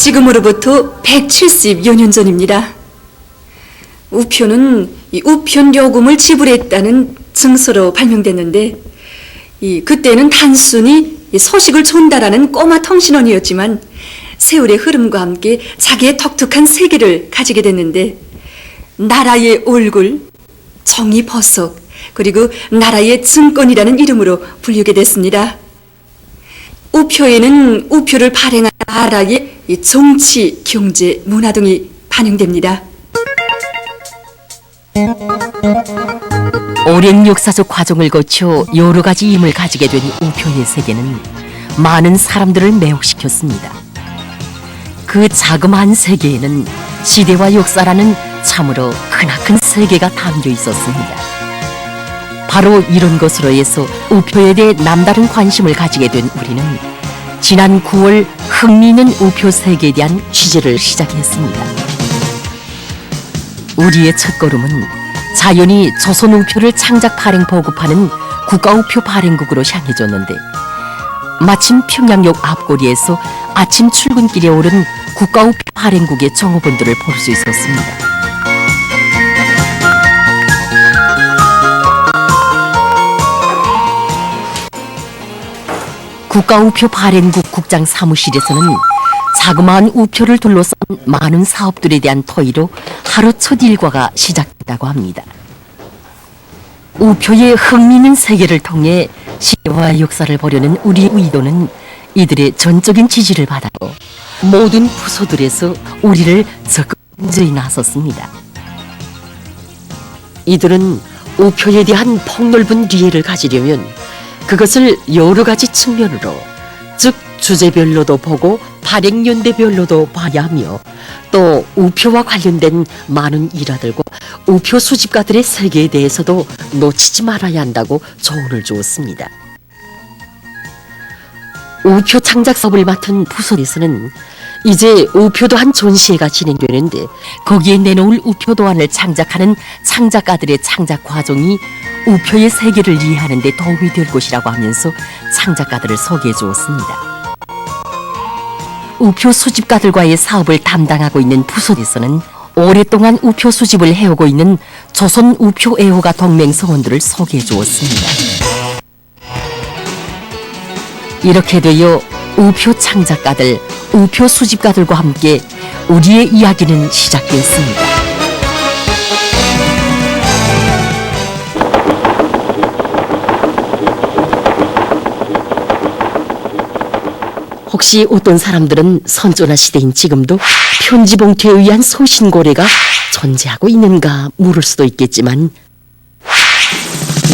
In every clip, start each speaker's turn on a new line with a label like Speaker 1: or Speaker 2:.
Speaker 1: 지금으로부터 170여 년 전입니다. 우표는 이 우편요금을 지불했다는 증서로 발명됐는데 그때는 단순히 서식을 전달하는 꼬마 통신원이었지만 세월의 흐름과 함께 자기의 독특한 세계를 가지게 됐는데 나라의 얼굴, 정의 보석, 그리고 나라의 증권이라는 이름으로 불리게 됐습니다. 우표에는 우표를 발행한 나라의 정치, 경제, 문화 등이 반영됩니다.
Speaker 2: 오랜 역사적 과정을 거쳐 여러 가지 힘을 가지게 된 우표의 세계는 많은 사람들을 매혹시켰습니다. 그 자그마한 세계에는 시대와 역사라는 참으로 크나큰 세계가 담겨 있었습니다. 바로 이런 것으로 해서 우표에 대해 남다른 관심을 가지게 된 우리는 지난 9월 흥미있는 우표 세계에 대한 취재를 시작했습니다. 우리의 첫걸음은 자연히 조선 우표를 창작 발행 보급하는 국가우표 발행국으로 향해졌는데 마침 평양역 앞거리에서 아침 출근길에 오른 국가우표 발행국의 종업원들을 볼 수 있었습니다. 국가우표 발행국 국장 사무실에서는 자그마한 우표를 둘러싼 많은 사업들에 대한 토의로 하루 첫 일과가 시작됐다고 합니다. 우표의 흥미있는 세계를 통해 시대와 역사를 보려는 우리의 의도는 이들의 전적인 지지를 받았고 모든 부서들에서 우리를 적극 인정해 나섰습니다. 이들은 우표에 대한 폭넓은 이해를 가지려면 그것을 여러 가지 측면으로, 즉 주제별로도 보고 발행연대별로도 봐야 하며 또 우표와 관련된 많은 일화들과 우표 수집가들의 세계에 대해서도 놓치지 말아야 한다고 조언을 주었습니다. 우표 창작 사업을 맡은 부서에서는 이제 우표도 한 전시회가 진행되는데 거기에 내놓을 우표 도안을 창작하는 창작가들의 창작 과정이 우표의 세계를 이해하는 데 도움이 될 것이라고 하면서 창작가들을 소개해 주었습니다. 우표 수집가들과의 사업을 담당하고 있는 부서에서는 오랫동안 우표 수집을 해오고 있는 조선 우표 애호가 동맹 성원들을 소개해 주었습니다. 이렇게 되어 우표 창작가들, 우표 수집가들과 함께 우리의 이야기는 시작됐습니다. 혹시 어떤 사람들은 선조나 시대인 지금도 편지봉투에 의한 소신고래가 존재하고 있는가 물을 수도 있겠지만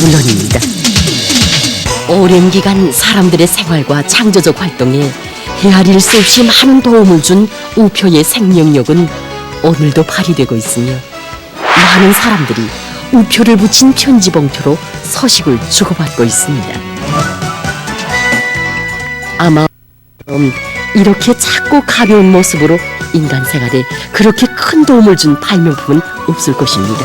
Speaker 2: 물론입니다. 오랜 기간 사람들의 생활과 창조적 활동에 헤아릴 수 없이 많은 도움을 준 우표의 생명력은 오늘도 발휘되고 있으며 많은 사람들이 우표를 붙인 편지봉투로 소식을 주고받고 있습니다. 아마 이렇게 작고 가벼운 모습으로 인간 생활에 그렇게 큰 도움을 준 발명품은 없을 것입니다.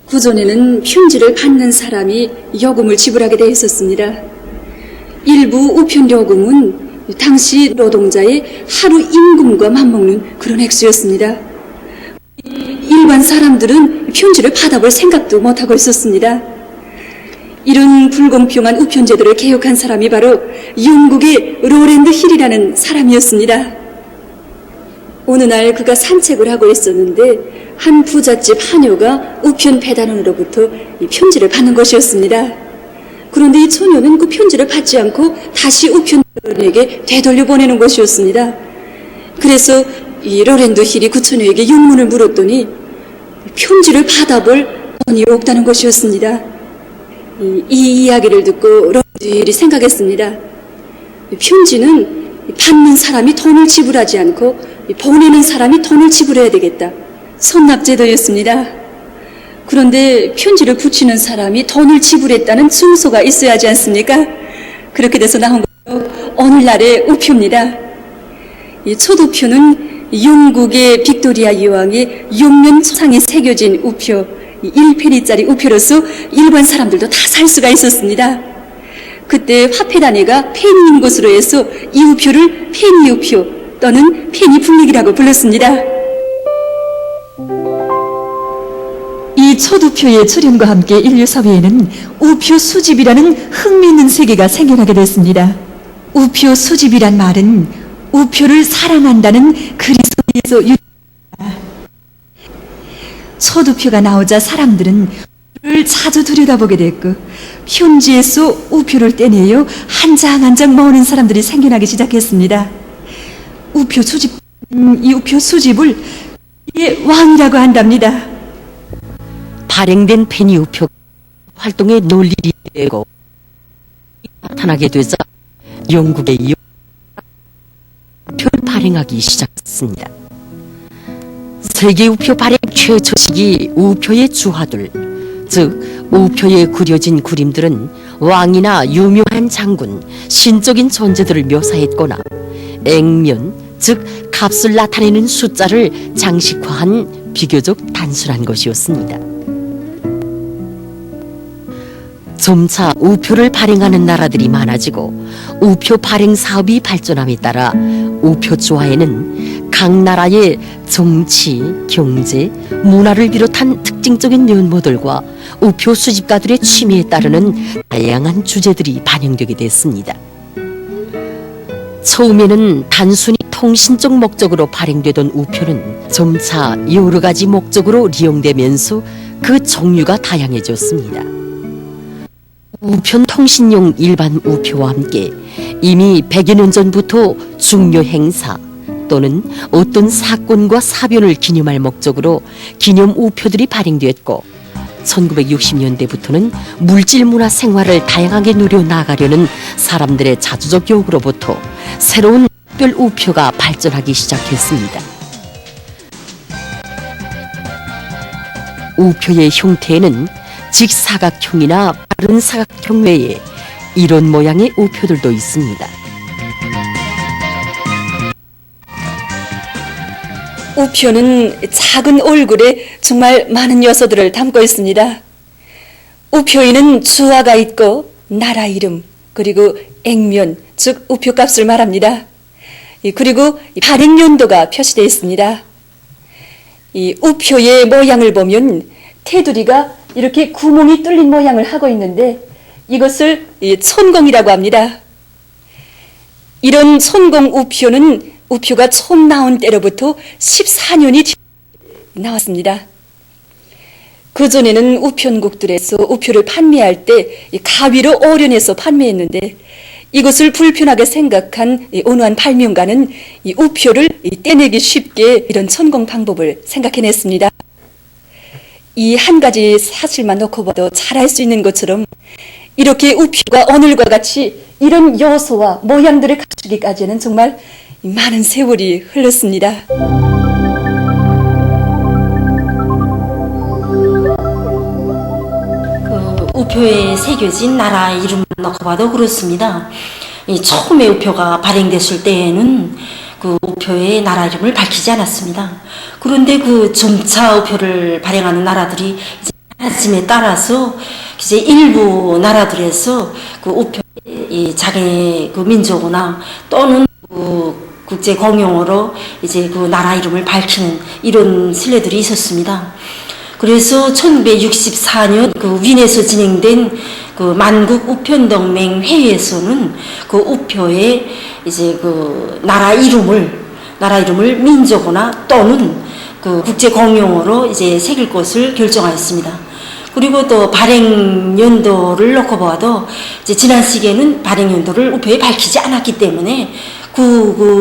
Speaker 1: 구전에는 편지를 받는 사람이 요금을 지불하게 되어 있었습니다. 일부 우편요금은 당시 노동자의 하루 임금과 맞먹는 그런 액수였습니다. 일반 사람들은 편지를 받아볼 생각도 못하고 있었습니다. 이런 불공평한 우편제도를 개혁한 사람이 바로 영국의 로랜드 힐이라는 사람이었습니다. 어느 날 그가 산책을 하고 있었는데 한 부잣집 하녀가 우편 배달원으로부터 이 편지를 받는 것이었습니다. 그런데 이 처녀는 그 편지를 받지 않고 다시 우편배달원에게 되돌려 보내는 것이었습니다. 그래서 이 로랜드 힐이 그 처녀에게 용문을 물었더니 편지를 받아볼 돈이 없다는 것이었습니다. 이 이야기를 듣고 로랜드 힐이 생각했습니다. 편지는 받는 사람이 돈을 지불하지 않고 보내는 사람이 돈을 지불해야 되겠다. 선납제도였습니다. 그런데 편지를 붙이는 사람이 돈을 지불했다는 증서가 있어야 하지 않습니까? 그렇게 돼서 나온 것도 오늘날의 우표입니다. 이 첫 우표는 영국의 빅토리아 여왕의 용면 상에 새겨진 우표, 1페니짜리 우표로서 일반 사람들도 다 살 수가 있었습니다. 그때 화폐 단위가 페니인 것으로 해서 이 우표를 페니 우표 또는 페니 블랙이라고 불렀습니다.
Speaker 3: 이 첫 우표의 출현과 함께 인류 사회에는 우표 수집이라는 흥미있는 세계가 생겨나게 됐습니다. 우표 수집이란 말은 우표를 사랑한다는 그리스도에서 유래합니다. 첫 우표가 나오자 사람들은 우표를 자주 들여다보게 됐고 편지에서 우표를 떼내어 한 장 한 장 모으는 사람들이 생겨나기 시작했습니다. 이 우표 수집을 왕이라고 한답니다.
Speaker 2: 발행된 페니 우표 활동의 논리이 되고 나타나게 되자 영국의 우표를 발행하기 시작했습니다. 세계 우표 발행 최초 시기 우표의 주화들, 즉 우표에 그려진 그림들은 왕이나 유명한 장군, 신적인 존재들을 묘사했거나 액면, 즉 값을 나타내는 숫자를 장식화한 비교적 단순한 것이었습니다. 점차 우표를 발행하는 나라들이 많아지고 우표 발행 사업이 발전함에 따라 우표 조화에는 각 나라의 정치, 경제, 문화를 비롯한 특징적인 면모들과 우표 수집가들의 취미에 따르는 다양한 주제들이 반영되게 됐습니다. 처음에는 단순히 통신적 목적으로 발행되던 우표는 점차 여러 가지 목적으로 이용되면서 그 종류가 다양해졌습니다. 우편 통신용 일반 우표와 함께 이미 100여 년 전부터 중요 행사 또는 어떤 사건과 사변을 기념할 목적으로 기념 우표들이 발행되었고 1960년대부터는 물질 문화 생활을 다양하게 누려 나가려는 사람들의 자주적 요구로부터 새로운 특별 우표가 발전하기 시작했습니다. 우표의 형태에는 직사각형이나 빠른 사각형 외에 이런 모양의 우표들도 있습니다.
Speaker 1: 우표는 작은 얼굴에 정말 많은 요소들을 담고 있습니다. 우표에는 주화가 있고 나라 이름, 그리고 액면, 즉 우표값을 말합니다. 그리고 발행 연도가 표시되어 있습니다. 이 우표의 모양을 보면 테두리가 이렇게 구멍이 뚫린 모양을 하고 있는데 이것을 촌공이라고 합니다. 이런 촌공 우표는 우표가 처음 나온 때로부터 14년이 나왔습니다. 그전에는 우편국들에서 우표를 판매할 때 가위로 오려내서 판매했는데 이것을 불편하게 생각한 온화한 발명가는 이 우표를 떼내기 쉽게 이런 천공 방법을 생각해냈습니다. 이 한 가지 사실만 놓고 봐도 잘 알 수 있는 것처럼 이렇게 우표가 오늘과 같이 이런 요소와 모양들을 갖추기까지는 정말 많은 세월이 흘렀습니다.
Speaker 4: 우표에 새겨진 나라 이름만 놓고 봐도 그렇습니다. 처음에 우표가 발행됐을 때에는 그 우표의 나라 이름을 밝히지 않았습니다. 그런데 그 점차 우표를 발행하는 나라들이 이제 많아짐에 따라서 이제 일부 나라들에서 그 우표의 자기 그 민족어나 또는 그 국제 공용어로 이제 그 나라 이름을 밝히는 이런 신뢰들이 있었습니다. 그래서 1964년 그 윈에서 진행된 그 만국 우편동맹 회의에서는 그 우표에 이제 그 나라 이름을 민족어나 또는 그 국제 공용어로 이제 새길 것을 결정하였습니다. 그리고 또 발행 연도를 놓고 봐도 이제 지난 시기에는 발행 연도를 우표에 밝히지 않았기 때문에 그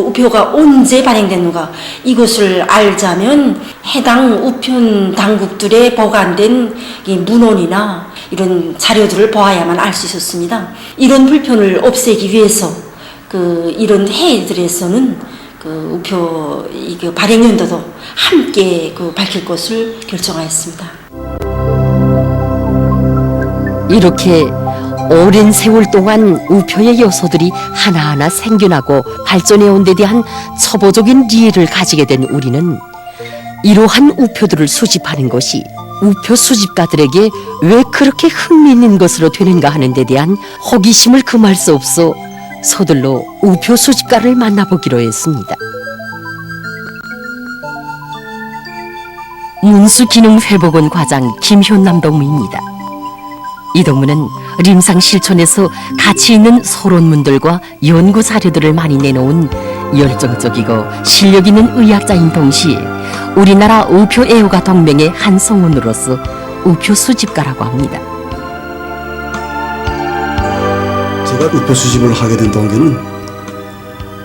Speaker 4: 우표가 언제 발행됐는가 이것을 알자면 해당 우편 당국들에 보관된 이 문헌이나 이런 자료들을 보아야만 알 수 있었습니다. 이런 불편을 없애기 위해서 그 이런 회의들에서는 그 우표 그 발행 연도도 함께 그 밝힐 것을 결정하였습니다.
Speaker 2: 이렇게 오랜 세월 동안 우표의 요소들이 하나하나 생겨나고 발전해온 데 대한 초보적인 이해를 가지게 된 우리는 이러한 우표들을 수집하는 것이 우표 수집가들에게 왜 그렇게 흥미있는 것으로 되는가 하는 데 대한 호기심을 금할 수 없어 서둘러 우표 수집가를 만나보기로 했습니다. 문수기능회복원 과장 김효남 동무입니다. 이 동무는 림상 실촌에서 가치 있는 소론문들과 연구 자료들을 많이 내놓은 열정적이고 실력 있는 의학자인 동시에 우리나라 우표 애호가 동맹의 한 성원으로서 우표 수집가라고 합니다.
Speaker 5: 제가 우표 수집을 하게 된 동기는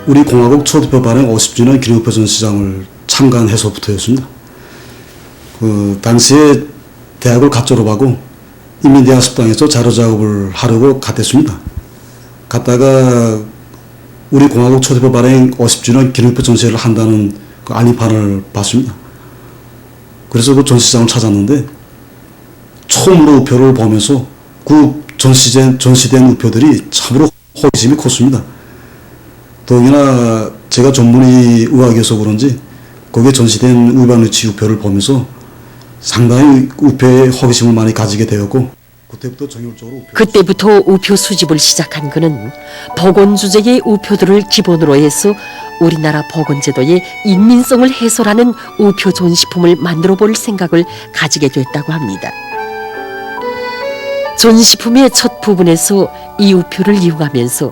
Speaker 5: 우리 공화국 초우표 발행 50주년 기념우표 전시장을 참관해서부터였습니다. 그 당시에 대학을 갓 졸업하고 인민대학 식당에서 자료 작업을 하려고 갔댔습니다. 갔다가 우리 공화국 초대표 발행 50주년 기념우표 전시회를 한다는 그 알림판을 봤습니다. 그래서 그 전시장을 찾았는데 처음으로 우표를 보면서 그 전시된 우표들이 참으로 호기심이 컸습니다. 더욱이나 제가 전문의 의학이어서 그런지 거기에 전시된 의반루치 우표를 보면서 상당히 우표에 호기심을 많이 가지게 되었고
Speaker 2: 그때부터 우표 수집을 시작한 그는 보건 주제의 우표들을 기본으로 해서 우리나라 보건제도의 인민성을 해설하는 우표 전시품을 만들어 볼 생각을 가지게 됐다고 합니다. 전시품의 첫 부분에서 이 우표를 이용하면서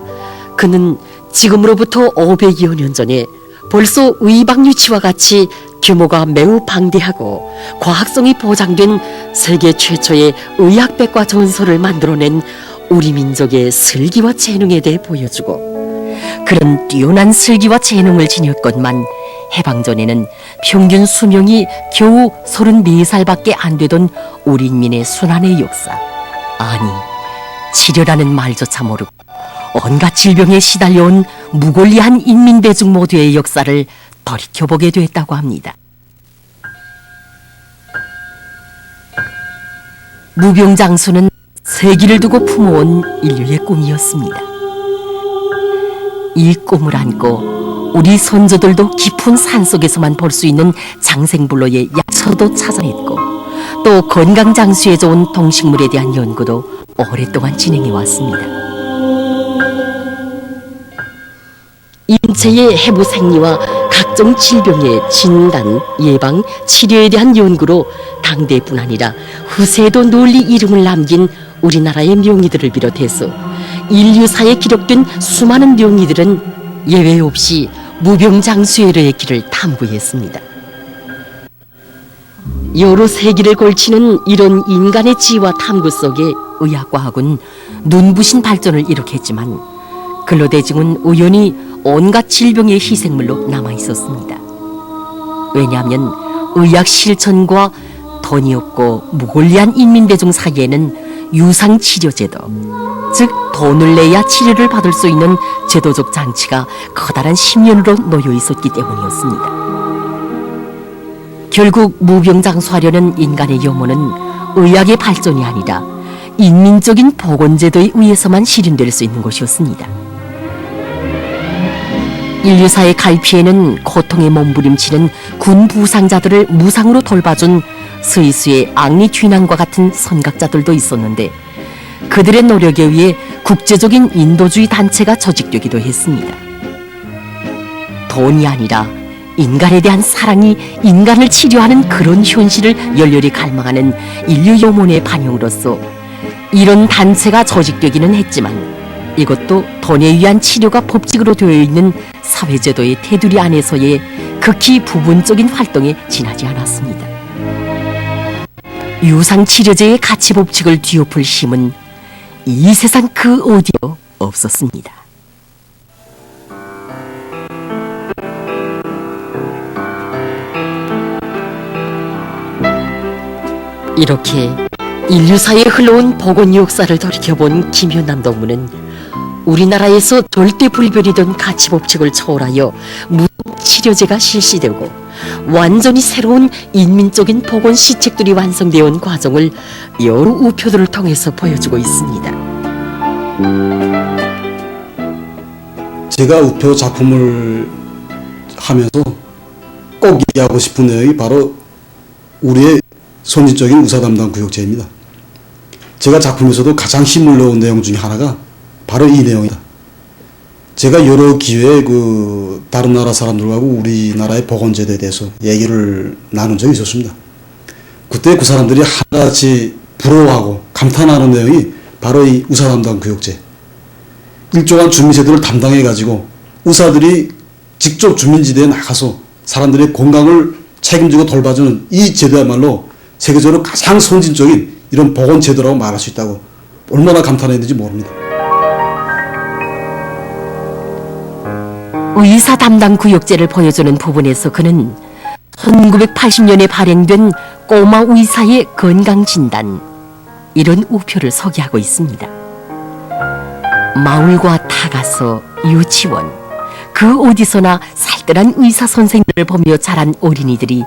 Speaker 2: 그는 지금으로부터 500여 년 전에 벌써 의박유치와 같이 규모가 매우 방대하고 과학성이 보장된 세계 최초의 의학백과 전설을 만들어낸 우리 민족의 슬기와 재능에 대해 보여주고 그런 뛰어난 슬기와 재능을 지녔건만 해방전에는 평균 수명이 겨우 34살밖에 안 되던 우리 인민의 순환의 역사, 아니 치료라는 말조차 모르고 온갖 질병에 시달려온 무골리한 인민대중 모두의 역사를 돌이켜보게 됐다고 합니다. 무병장수는 세기를 두고 품어온 인류의 꿈이었습니다. 이 꿈을 안고 우리 선조들도 깊은 산속에서만 볼 수 있는 장생불로의 약초도 찾아냈고 또 건강장수에 좋은 동식물에 대한 연구도 오랫동안 진행해 왔습니다. 인체의 해부 생리와 각종 질병의 진단, 예방, 치료에 대한 연구로 당대뿐 아니라 후세에도 널리 이름을 남긴 우리나라의 명의들을 비롯해서 인류사에 기록된 수많은 명의들은 예외 없이 무병장수회로의 길을 탐구했습니다. 여러 세기를 걸치는 이런 인간의 지혜와 탐구 속에 의학과학은 눈부신 발전을 이룩했지만 근로대중은 우연히 온갖 질병의 희생물로 남아있었습니다. 왜냐하면 의학 실천과 돈이 없고 무골리한 인민대중 사이에는 유상치료제도, 즉 돈을 내야 치료를 받을 수 있는 제도적 장치가 커다란 10년으로 놓여 있었기 때문이었습니다. 결국 무병장수하려는 인간의 염원은 의학의 발전이 아니라 인민적인 보건제도에 의해서만 실현될 수 있는 것이었습니다. 인류사의 갈피에는 고통에 몸부림치는 군 부상자들을 무상으로 돌봐준 스위스의 앙리 쥐낭과 같은 선각자들도 있었는데 그들의 노력에 의해 국제적인 인도주의 단체가 조직되기도 했습니다. 돈이 아니라 인간에 대한 사랑이 인간을 치료하는 그런 현실을 열렬히 갈망하는 인류 염원의 반영으로서 이런 단체가 조직되기는 했지만 이것도 돈에 의한 치료가 법칙으로 되어 있는 사회제도의 테두리 안에서의 극히 부분적인 활동에 지나지 않았습니다. 유상치료제의 가치 법칙을 뒤엎을 힘은 이 세상 그 어디에도 없었습니다. 이렇게 인류사에 흘러온 보건 역사를 돌이켜본 김효남 동무는 우리나라에서 절대 불변이던 가치 법칙을 초월하여 무치료제가 실시되고 완전히 새로운 인민적인 보건 시책들이 완성되어 온 과정을 여러 우표들을 통해서 보여주고 있습니다.
Speaker 5: 제가 우표 작품을 하면서 꼭 얘기하고 싶은 내용이 바로 우리의 선진적인 의사 담당 구역제입니다. 제가 작품에서도 가장 힘을 넣은 내용 중에 하나가 바로 이 내용이다. 제가 여러 기회에 다른 나라 사람들하고 우리나라의 보건제도에 대해서 얘기를 나눈 적이 있었습니다. 그때 그 사람들이 하나같이 부러워하고 감탄하는 내용이 바로 이 의사 담당 구역제. 일정한 주민세대를 담당해가지고 의사들이 직접 주민지대에 나가서 사람들의 건강을 책임지고 돌봐주는 이 제도야말로 세계적으로 가장 선진적인 이런 보건제도라고 말할 수 있다고 얼마나 감탄했는지 모릅니다.
Speaker 2: 의사 담당 구역제를 보여주는 부분에서 그는 1980년에 발행된 꼬마 의사의 건강진단, 이런 우표를 소개하고 있습니다. 마을과 타가서, 유치원, 그 어디서나 살뜰한 의사 선생님을 보며 자란 어린이들이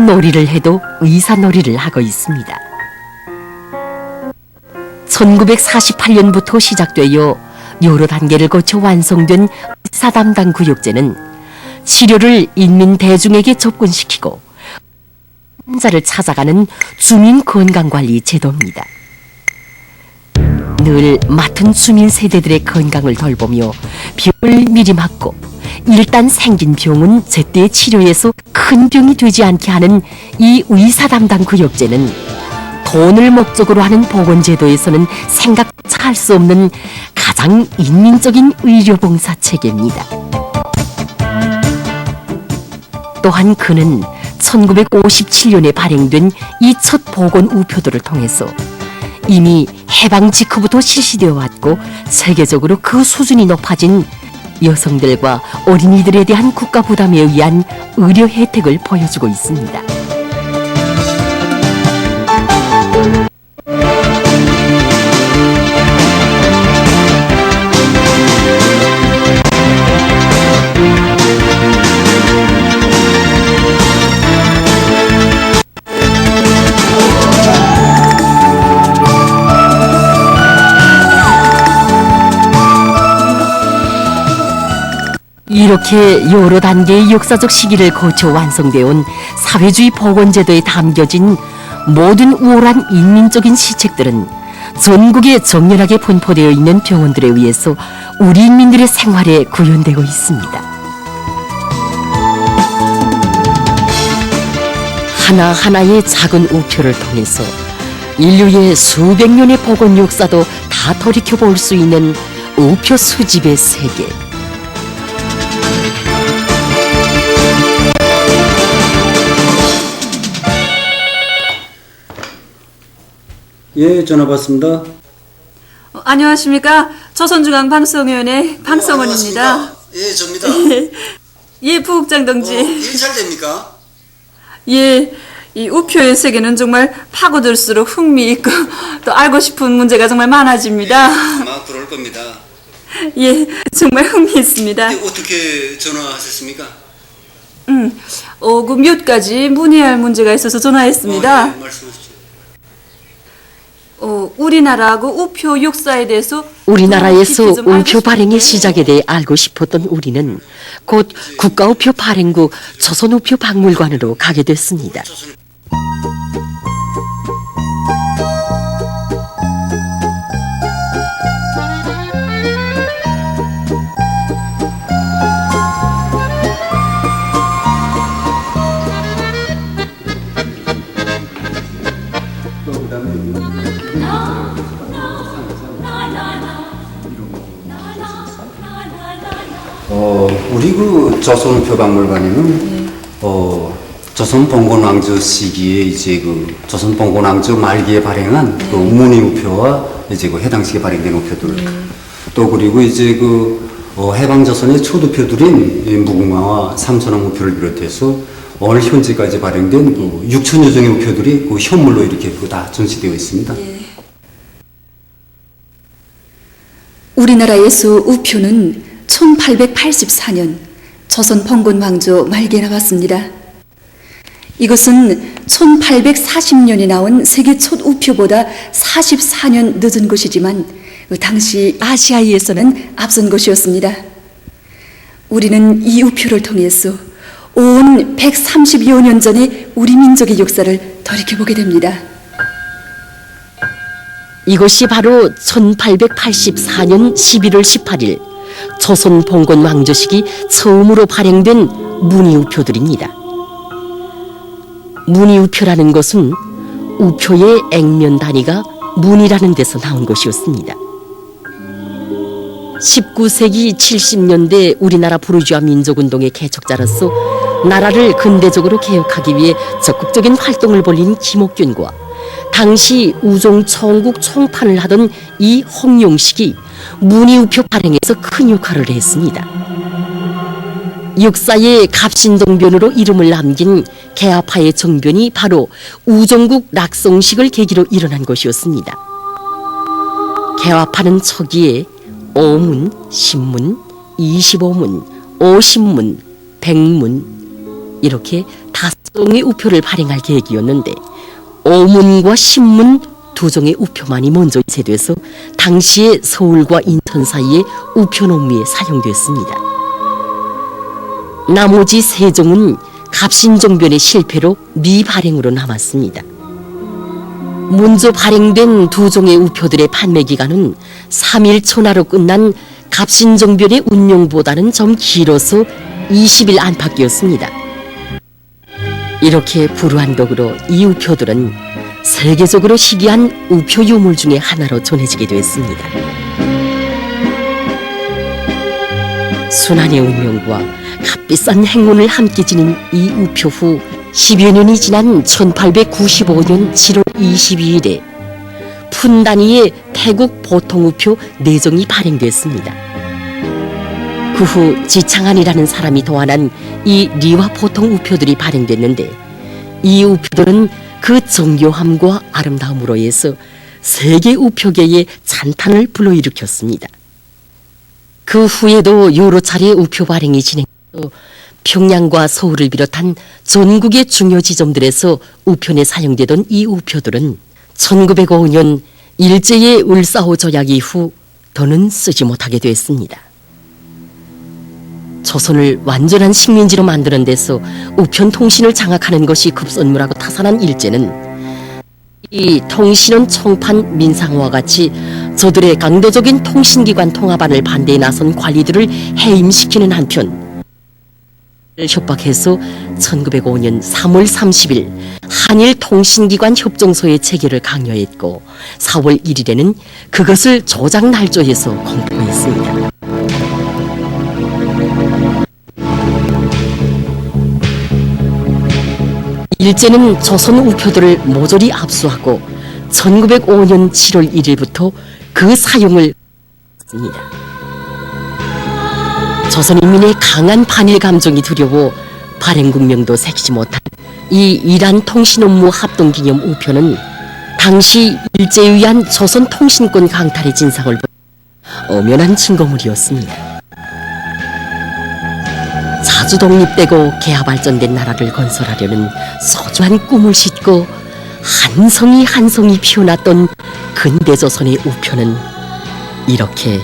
Speaker 2: 놀이를 해도 의사 놀이를 하고 있습니다. 1948년부터 시작되어 여러 단계를 거쳐 완성된 의사 담당 구역제는 치료를 인민 대중에게 접근시키고 환자를 찾아가는 주민 건강관리 제도입니다. 늘 맡은 주민 세대들의 건강을 돌보며 병을 미리 막고 일단 생긴 병은 제때 치료해서 큰 병이 되지 않게 하는 이 의사 담당 구역제는 돈을 목적으로 하는 보건제도에서는 생각조차 할 수 없는 가장 인민적인 의료봉사 체계입니다. 또한 그는 1957년에 발행된 이 첫 보건 우표들을 통해서 이미 해방 직후부터 실시되어 왔고 세계적으로 그 수준이 높아진 여성들과 어린이들에 대한 국가 부담에 의한 의료 혜택을 보여주고 있습니다. 이렇게 여러 단계의 역사적 시기를 거쳐 완성되어 온 사회주의 보건제도에 담겨진 모든 우월한 인민적인 시책들은 전국에 정렬하게 분포되어 있는 병원들에 의해서 우리 인민들의 생활에 구현되고 있습니다. 하나하나의 작은 우표를 통해서 인류의 수백 년의 보건 역사도 다 돌이켜볼 수 있는 우표 수집의 세계.
Speaker 6: 예, 전화 받습니다.
Speaker 1: 안녕하십니까. 조선중앙방송위원회 방성원입니다.
Speaker 6: 예, 접니다.
Speaker 1: 예, 부국장 동지.
Speaker 6: 일 잘 됩니까?
Speaker 1: 예, 이 우표의 세계는 정말 파고들수록 흥미있고 또 알고 싶은 문제가 정말 많아집니다.
Speaker 6: 아마 그럴 겁니다.
Speaker 1: 예, 정말 흥미있습니다.
Speaker 6: 어떻게 전화하셨습니까?
Speaker 1: 그 몇 가지 문의할 문제가 있어서 전화했습니다.
Speaker 6: 예, 말씀하십시오.
Speaker 1: 우리나라하고 우표 역사에 대해서
Speaker 2: 우리나라에서
Speaker 1: 깊이 좀 알고
Speaker 2: 우표 발행의
Speaker 1: 싶은데
Speaker 2: 시작에 대해 알고 싶었던 우리는 곧 국가우표 발행국 조선우표 박물관으로 가게 됐습니다.
Speaker 6: 우리 그 조선우표 박물관에는 조선 봉건왕조 시기에 이제 그 조선 봉건왕조 말기에 발행한 그 문의우표와 이제 그 해당 시기에 발행된 우표들, 또 그리고 이제 그 해방 조선의 초두표들인 이 무궁화와 삼선왕 우표를 비롯해서 오늘 현재까지 발행된 그 6천여 종의 우표들이 그 현물로 이렇게 다 전시되어 있습니다.
Speaker 1: 우리나라에서 우표는 1884년 조선 봉건왕조 말기에 나왔습니다. 이것은 1840년에 나온 세계 첫 우표보다 44년 늦은 것이지만 당시 아시아에서는 앞선 것이었습니다. 우리는 이 우표를 통해서 온 130여 년 전의 우리 민족의 역사를 돌이켜보게 됩니다.
Speaker 2: 이것이 바로 1884년 11월 18일 조선 봉건 왕조식이 처음으로 발행된 문의우표들입니다. 문의우표라는 것은 우표의 액면 단위가 문이라는 데서 나온 것이었습니다. 19세기 70년대 우리나라 부르주아 민족운동의 개척자로서 나라를 근대적으로 개혁하기 위해 적극적인 활동을 벌인 김옥균과 당시 우종 총국 총판을 하던 이 홍용식이 문의우표 발행에서 큰 역할을 했습니다. 역사의 갑신정변으로 이름을 남긴 개화파의 정변이 바로 우종국 낙성식을 계기로 일어난 것이었습니다. 개화파는 초기에 5문, 10문, 25문, 50문, 100문 이렇게 5종의 우표를 발행할 계획이었는데 5문과 10문 2종의 우표만이 먼저 이체돼서 당시에 서울과 인천 사이의 우표 농미에 사용됐습니다. 나머지 3종은 갑신정변의 실패로 미발행으로 남았습니다. 먼저 발행된 2종의 우표들의 판매 기간은 3일 천하로 끝난 갑신정변의 운용보다는 좀 길어서 20일 안팎이었습니다. 이렇게 불우한 덕으로 이 우표들은 세계적으로 희귀한 우표 유물 중에 하나로 전해지게 됐습니다. 순환의 운명과 값비싼 행운을 함께 지닌 이 우표 후 10여 년이 지난 1895년 7월 22일에 푼 단위의 태국 보통우표 4종이 발행됐습니다. 그 후 지창안이라는 사람이 도안한 이 리와 보통 우표들이 발행됐는데 이 우표들은 그 정교함과 아름다움으로 해서 세계 우표계의 찬탄을 불러일으켰습니다. 그 후에도 여러 차례 우표 발행이 진행되어 평양과 서울을 비롯한 전국의 중요 지점들에서 우편에 사용되던 이 우표들은 1905년 일제의 울사호 조약 이후 더는 쓰지 못하게 됐습니다. 조선을 완전한 식민지로 만드는 데서 우편 통신을 장악하는 것이 급선무라고 타산한 일제는 이 통신원 총판 민상호와 같이 저들의 강도적인 통신기관 통합안을 반대에 나선 관리들을 해임시키는 한편 협박해서 1905년 3월 30일 한일 통신기관 협정서의 체결을 강요했고 4월 1일에는 그것을 조작 날조해서 공포했습니다. 일제는 조선 우표들을 모조리 압수하고 1905년 7월 1일부터 그 사용을 했습니다. 조선인민의 강한 반일 감정이 두려워 발행국명도 새기지 못한 이 이란 통신업무 합동기념 우표는 당시 일제에 의한 조선 통신권 강탈의 진상을 보여 엄연한 증거물이었습니다. 자주 독립되고 개화 발전된 나라를 건설하려는 소중한 꿈을 싣고 한 성이 한 성이 피어났던 근대조선의 우표는 이렇게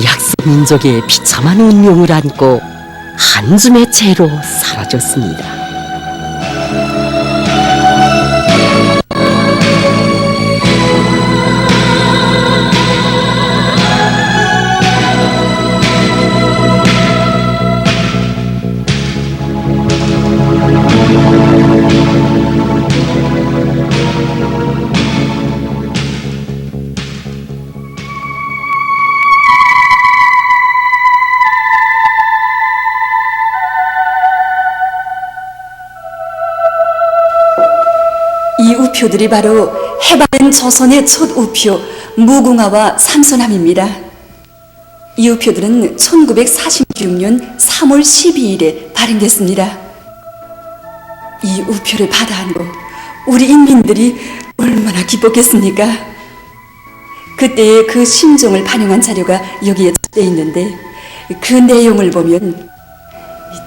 Speaker 2: 약세 민족의 비참한 운명을 안고 한 줌의 채로 사라졌습니다.
Speaker 1: 이 우표들이 바로 해방된 조선의 첫 우표 무궁화와 삼선함입니다. 이 우표들은 1946년 3월 12일에 발행됐습니다. 이 우표를 받아안고 우리 인민들이 얼마나 기뻤겠습니까? 그때의 그 심정을 반영한 자료가 여기에 적혀 있는데 그 내용을 보면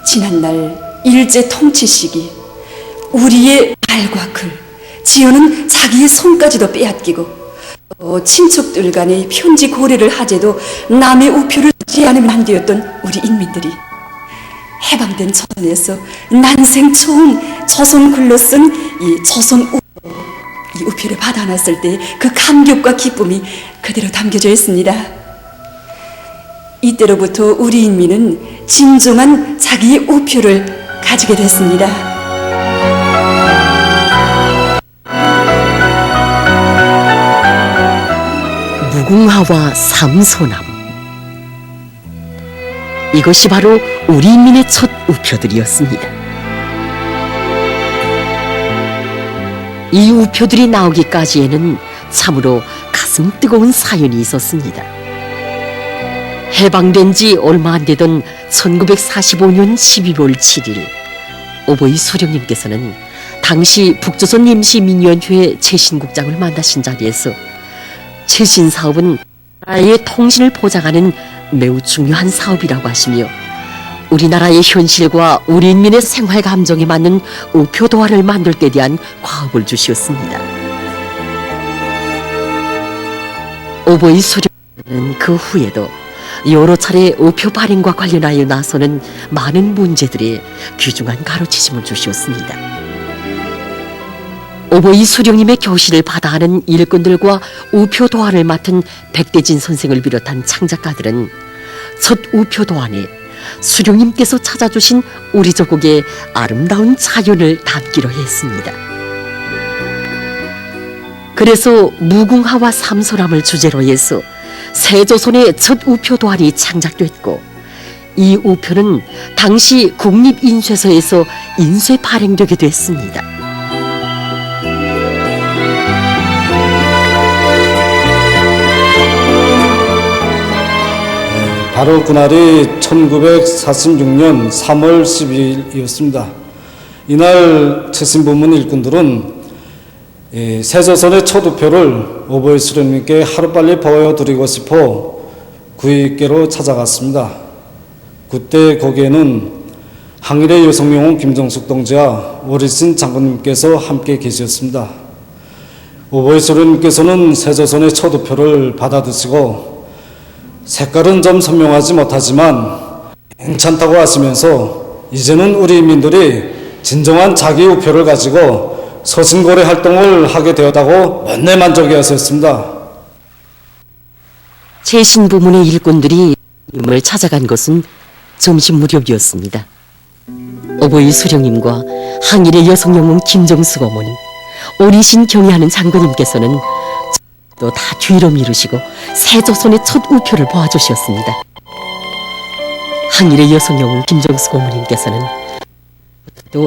Speaker 1: 지난날 일제 통치 시기 우리의 발과 글, 지어는 자기의 손까지도 빼앗기고 친척들 간의 편지 고래를 하재도 남의 우표를 주지 않으면 안 되었던 우리 인민들이 해방된 조선에서 난생 처음 조선 글로 쓴 이 조선 이 우표를 받아놨을 때 그 감격과 기쁨이 그대로 담겨져 있습니다. 이때로부터 우리 인민은 진정한 자기의 우표를 가지게 됐습니다.
Speaker 2: 무궁화와 삼소나무. 이것이 바로 우리 인민의 첫 우표들이었습니다. 이 우표들이 나오기까지에는 참으로 가슴 뜨거운 사연이 있었습니다. 해방된 지 얼마 안 되던 1945년 12월 7일 오보이 소령님께서는 당시 북조선 임시민위원회 최신국장을 만나신 자리에서 최신 사업은 나라의 통신을 보장하는 매우 중요한 사업이라고 하시며 우리나라의 현실과 우리 인민의 생활 감정에 맞는 우표 도화를 만들 때 대한 과업을 주시었습니다. 오보이 수령은 그 후에도 여러 차례 우표 발행과 관련하여 나서는 많은 문제들에 귀중한 가르치심을 주시었습니다. 오보이 수령님의 교실을 받아하는 일꾼들과 우표 도화를 맡은 백대진 선생을 비롯한 창작가들은 첫 우표 도안에 수령님께서 찾아주신 우리 조국의 아름다운 자연을 담기로 했습니다. 그래서 무궁화와 삼소나무를 주제로 해서 세조선의 첫 우표 도안이 창작됐고 이 우표는 당시 국립인쇄소에서 인쇄 발행되게 됐습니다.
Speaker 5: 바로 그날이 1946년 3월 12일이었습니다. 이날 최신부문 일꾼들은 세조선의 첫 우표를 오보이 수령님께 하루빨리 보여드리고 싶어 구의께로 찾아갔습니다. 그때 거기에는 항일의 여성영웅 김정숙 동지와 오리신 장군님께서 함께 계셨습니다. 오보이 수령님께서는 세조선의 첫 우표를 받아드시고 색깔은 좀 선명하지 못하지만 괜찮다고 하시면서 이제는 우리 인민들이 진정한 자기 우표를 가지고 서신고래 활동을 하게 되었다고 만내 만족해하셨습니다.
Speaker 2: 최신 부문의 일꾼들이 님을 찾아간 것은 점심 무렵이었습니다. 오보이 수령님과 항일의 여성영웅 김정숙 어머님, 오리신 경애하는 장군님께서는 또 다 뒤로 미루시고 세조선의 첫 우표를 보아주셨습니다. 항일의 여성영웅 김정숙 어머님께서는 또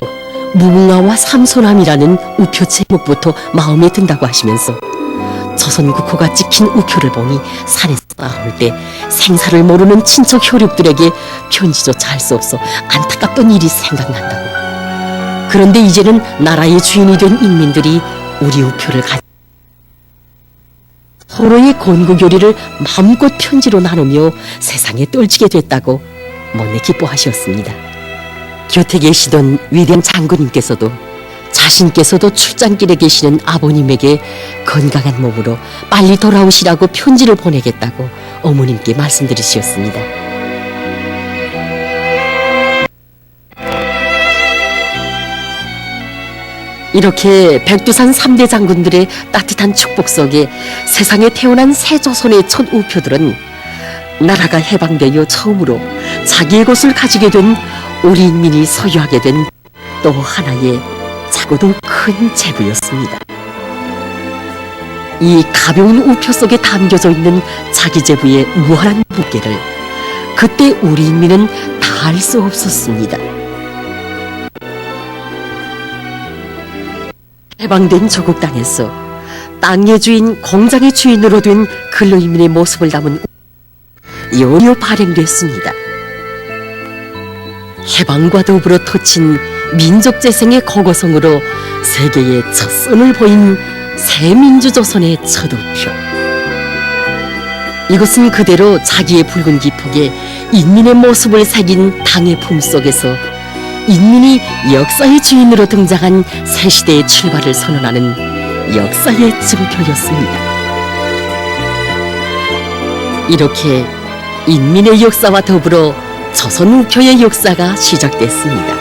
Speaker 2: 무궁화와 삼소남이라는 우표 제목부터 마음에 든다고 하시면서 조선국호가 찍힌 우표를 보니 산에서 나올 때 생사를 모르는 친척 효력들에게 편지조차 할 수 없어 안타깝던 일이 생각난다고. 그런데 이제는 나라의 주인이 된 인민들이 우리 우표를 서로의 권고교리를 마음껏 편지로 나누며 세상에 떨치게 됐다고 못내 기뻐하셨습니다. 곁에 계시던 위대한 장군님께서도 자신께서도 출장길에 계시는 아버님에게 건강한 몸으로 빨리 돌아오시라고 편지를 보내겠다고 어머님께 말씀드리셨습니다. 이렇게 백두산 3대 장군들의 따뜻한 축복 속에 세상에 태어난 세조선의 첫 우표들은 나라가 해방되어 처음으로 자기의 것을 가지게 된 우리 인민이 소유하게 된 또 하나의 작고도 큰 제부였습니다. 이 가벼운 우표 속에 담겨져 있는 자기 제부의 무한한 무게를 그때 우리 인민은 다 알 수 없었습니다. 해방된 조국 땅에서 땅의 주인, 공장의 주인으로 된 근로인민의 모습을 담은 여러 발행됐습니다. 해방과 더불어 터친 민족 재생의 거거성으로 세계에 첫 선을 보인 새민주조선의 첫 우표. 이것은 그대로 자기의 붉은 기폭에 인민의 모습을 새긴 당의 품속에서 인민이 역사의 주인으로 등장한 새 시대의 출발을 선언하는 역사의 증표였습니다. 이렇게 인민의 역사와 더불어 조선 우표의 역사가 시작됐습니다.